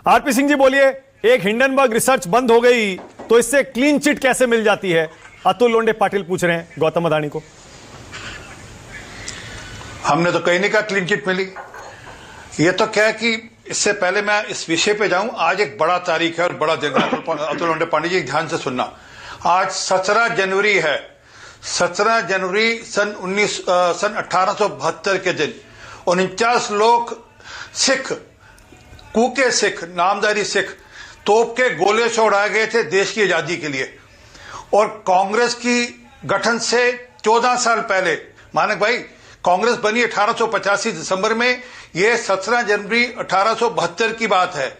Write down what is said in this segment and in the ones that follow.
RP Singh ji बोलिए, एक Hindenburg research बंद हो गई तो इससे क्लीन चिट कैसे मिल जाती है? अतुल लोंडे पाटिल पूछ रहे हैं गौतम अदानी को। हमने तो कहीं नहीं कहा क्लीन चिट मिली। ये तो क्या है कि इससे पहले मैं इस विषय पे जाऊं, आज एक बड़ा तारीख है और बड़ा दिन है। अतुल लोंडे पांडे जी ध्यान से सुनना, आज 17 जनवरी है। 17 जनवरी सन 1872 के दिन 49 लोग सिख, कूके सिख, नामधारी सिख तोप के गोले से उड़ाए गए थे देश की आजादी के लिए। और कांग्रेस की गठन से 14 साल पहले, मानक भाई, कांग्रेस बनी 1885 दिसंबर में, यह 17 जनवरी 1872 की बात है।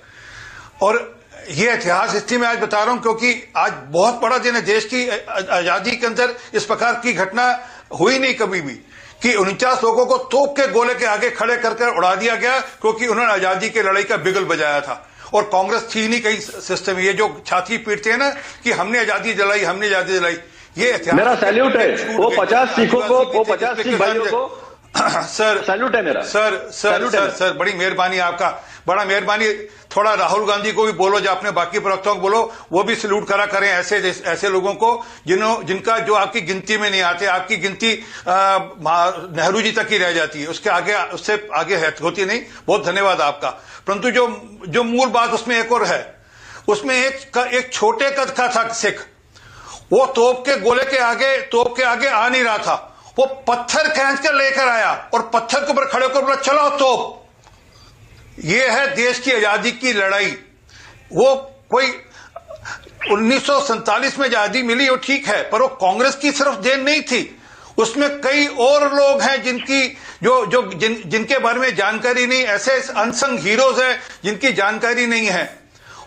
और यह इतिहास इसलिए मैं आज बता रहा हूं क्योंकि आज बहुत बड़ा दिन है। देश की आजादी के अंदर इस प्रकार की घटना हुई नहीं कभी भी कि 49 लोगों को तोप के गोले के आगे खड़े करके उड़ा दिया गया क्योंकि उन्होंने आजादी की लड़ाई का बिगुल बजाया था। और कांग्रेस थी नहीं कहीं सिस्टम। ये जो छाती पीटते हैं ना कि हमने आजादी दिलाई, हमने आजादी दिलाई, ये मेरा सैल्यूट है वो 50 सिखों को, वो 50 सिख भाइयों को सर सैल्यूट है मेरा। सर बड़ी मेहरबानी आपका, बड़ा मेहरबानी। थोड़ा राहुल गांधी को भी बोलो, जो आपने बाकी प्रवक्ताओं को बोलो, वो भी सैल्यूट करा करें ऐसे लोगों को जिनका जो आपकी गिनती में नहीं आते। आपकी गिनती नेहरू जी तक ही रह जाती है, उसके आगे, उससे आगे होती नहीं। बहुत धन्यवाद आपका। परंतु जो मूल बात उसमें एक और है, उसमें एक छोटे कद का था सिख, वो तोप के गोले के आगे आ नहीं रहा था। वो पत्थर खींच कर लेकर आया और पत्थर के ऊपर खड़े होकर बोला चलो तोप। ये है देश की आजादी की लड़ाई। वो कोई 1947 में आजादी मिली, वो ठीक है, पर वो कांग्रेस की सिर्फ देन नहीं थी। उसमें कई और लोग हैं जिनके बारे में जानकारी नहीं, ऐसे अनसंग हीरोज हैं जिनकी जानकारी नहीं है।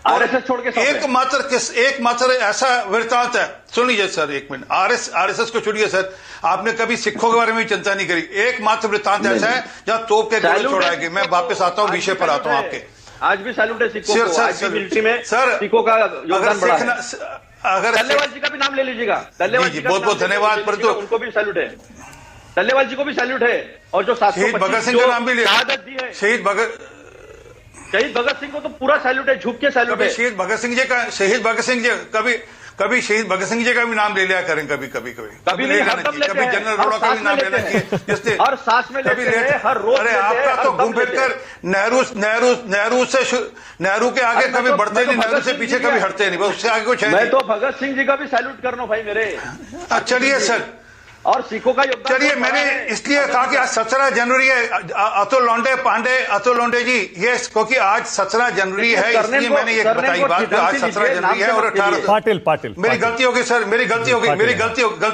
और एकमात्र ऐसा वृत्तांत है, सुन लीजिए सर एक मिनट, आरएसएस को छोड़िए सर, आपने कभी सिखों के बारे में भी चिंता नहीं करी। एकमात्र वृत्तांत ऐसा है जहां तोप के गोले छोड़ाए गए। मैं वापस आता हूं, विषय पर आता हूं आपके। आज भी सैल्यूट है सिखों को, आज भी मिलिट्री में सिखों का योगदान बढ़ा है। अगर टल्लेवाल जी का भी नाम ले लीजिएगा, टल्लेवाल जी बहुत बहुत धन्यवाद। परंतु उनको भी सैल्यूट है, टल्लेवाल जी को भी सैल्यूट है। और जो शहीद भगत सिंह का नाम भी लिया, शहीद भगत सिंह को तो पूरा सैल्यूट है, झुक के सैल्यूट है। शहीद भगत सिंह जी कभी शहीद भगत सिंह जी का भी नाम ले लिया करें, कभी जनरल अरोड़ा का भी नाम लेना चाहिए। हर सांस में लेते हैं, हर रोज। अरे आपका तो घूम फिर कर नेहरू के आगे कभी बढ़ते नहीं, नेहरू से पीछे कभी हटते नहीं, बस उससे आगे कुछ है। मैं तो भगत सिंह जी का भी सैल्यूट कर रहा हूं भाई मेरे। चलिए सर, और सिखों का योगदान। चलिए, मैंने इसलिए कहा कि आज 17 जनवरी है। अतुल लोंडे जी, ये क्योंकि आज 17 जनवरी है, इसलिए मैंने ये बताई बात। आज 17 जनवरी है और 18 पाटिल मेरी गलती होगी सर, मेरी गलती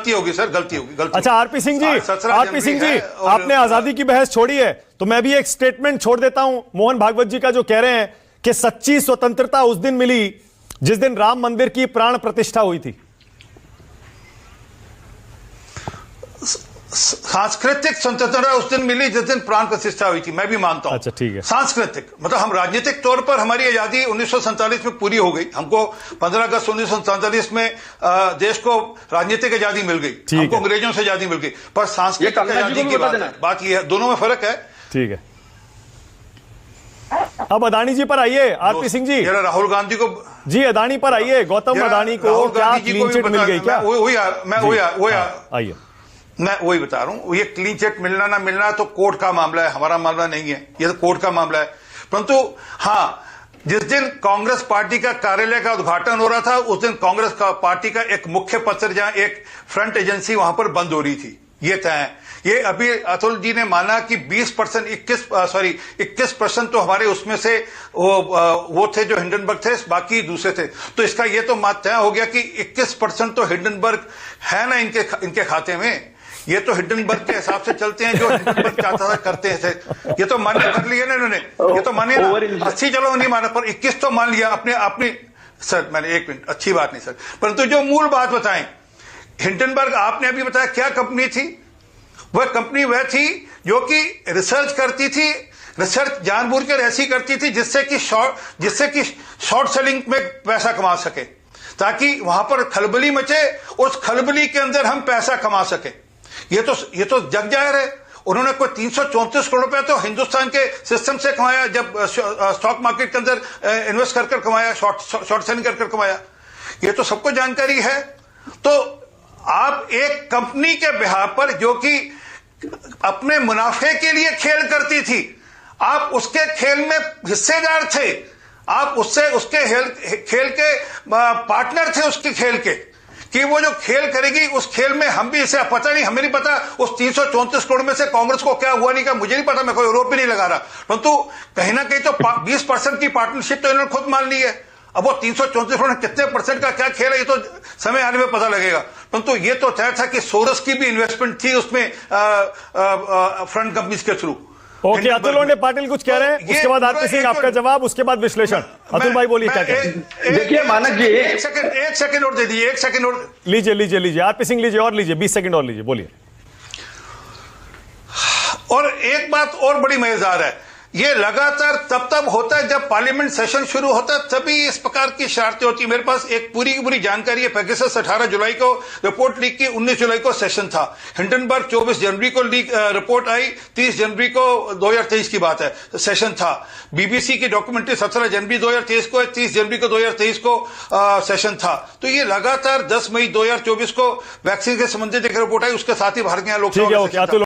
होगी सर। अच्छा आरपी सिंह जी, आपने आजादी की बहस छोड़ी है तो मैं भी एक स्टेटमेंट छोड़ देता हूं मोहन भागवत जी का, जो कह रहे हैं कि सच्ची स्वतंत्रता उस दिन मिली जिस दिन राम मंदिर की प्राण प्रतिष्ठा हुई थी। सांस्कृतिक स्वतंत्रता उस दिन मिली जिस दिन प्राण प्रतिष्ठा हुई थी, मैं भी मानता हूं। अच्छा ठीक है। सांस्कृतिक मतलब हम राजनीतिक तौर पर हमारी आजादी 1947 में पूरी हो गई। हमको 15 अगस्त 1947 में देश को राजनीतिक आजादी मिल गई, हमको अंग्रेजों से आजादी मिल गई। पर सांस्कृतिक आजादी की बात यह है, दोनों में फर्क है। ठीक है, अब अदानी जी पर आइए। आरपी सिंह जी, राहुल गांधी को जी, अदानी पर आइए। गौतम अदानी को क्या क्लीन चिट मिल गई क्या? आइए, मैं वही बता रहा हूं। ये क्लीन चिट मिलना ना मिलना तो कोर्ट का मामला है, हमारा मामला नहीं है। ये तो कोर्ट का मामला है। परंतु हाँ, जिस दिन कांग्रेस पार्टी का कार्यालय का उद्घाटन हो रहा था, उस दिन कांग्रेस का पार्टी का एक मुख्य पत्र, जहां एक फ्रंट एजेंसी, वहां पर बंद हो रही थी। ये तय है। ये अभी अतुल जी ने माना कि 20%, 21% तो हमारे उसमें से वो थे जो हिंडनबर्ग थे, बाकी दूसरे थे। तो इसका ये तो तय हो गया कि 21% तो हिंडनबर्ग है ना इनके खाते में। ये तो हिंडनबर्ग के हिसाब से चलते हैं, जो हिंडनबर्ग चाहता था करते थे। ये तो मान्य कर लिया ना इन्होंने, ये तो मानिए ना। 80 चलो नहीं माना, पर 21 तो मान लिया अपनी। सर मैंने एक मिनट, अच्छी बात नहीं सर, परंतु जो मूल बात बताएं, हिंडनबर्ग आपने अभी बताया क्या कंपनी थी। वह कंपनी वह थी जो कि रिसर्च करती थी, रिसर्च जानबूझकर ऐसी करती थी जिससे कि शॉर्ट सेलिंग में पैसा कमा सके, ताकि वहां पर खलबली मचे, उस खलबली के अंदर हम पैसा कमा सके। ये तो जग जाहिर है। उन्होंने कोई 334 करोड़ रुपया तो हिंदुस्तान के सिस्टम से कमाया, जब स्टॉक मार्केट के अंदर इन्वेस्ट कर कमाया, शॉर्ट सेलिंग कर कमाया। ये तो सबको जानकारी है। तो आप एक कंपनी के बिहाफ पर जो कि अपने मुनाफे के लिए खेल करती थी, आप उसके खेल में हिस्सेदार थे, आप उसके खेल के पार्टनर थे, उसके खेल के, कि वो जो खेल करेगी उस खेल में हम भी इसे पता नहीं, हमें नहीं पता उस 334 करोड़ में से कांग्रेस को क्या हुआ नहीं का मुझे नहीं पता, मैं कोई आरोप भी नहीं लगा रहा, परंतु कहीं ना कहीं तो 20% की पार्टनरशिप तो इन्होंने खुद मान ली है। अब वो 334 करोड़ कितने परसेंट का क्या खेल है ये तो समय आने में पता लगेगा, परंतु ये तो तय था कि सोरस की भी इन्वेस्टमेंट थी उसमें फ्रंट कंपनीज के थ्रू। ओके, अतुल लोंढे पाटिल कुछ कह रहे हैं, उसके बाद आरपी सिंह आपका जवाब, उसके बाद विश्लेषण। अतुल भाई बोलिए क्या कह रहे हैं। देखिए मानक जी, एक सेकंड और दे दीजिए, एक सेकंड और लीजिए आरपी सिंह लीजिए, और लीजिए 20 सेकंड और लीजिए, बोलिए। और एक बात और बड़ी मजेदार है, ये लगातार तब होता है जब पार्लियामेंट सेशन शुरू होता है, तभी इस प्रकार की शरारतें होती है। मेरे पास एक पूरी की पूरी जानकारी है। पेगासस 18 जुलाई को रिपोर्ट लीक की, 19 जुलाई को सेशन था। हिंडनबर्ग 24 जनवरी को लीक रिपोर्ट आई, 30 जनवरी को 2023 की बात है, सेशन था। बीबीसी की डॉक्यूमेंट्री 17 जनवरी 2023 को है, 30 जनवरी को 2023 को सेशन था। तो ये लगातार 10 मई 2024 को वैक्सीन के संबंधित एक रिपोर्ट आई, उसके साथ ही भारत के यहाँ लोकसभा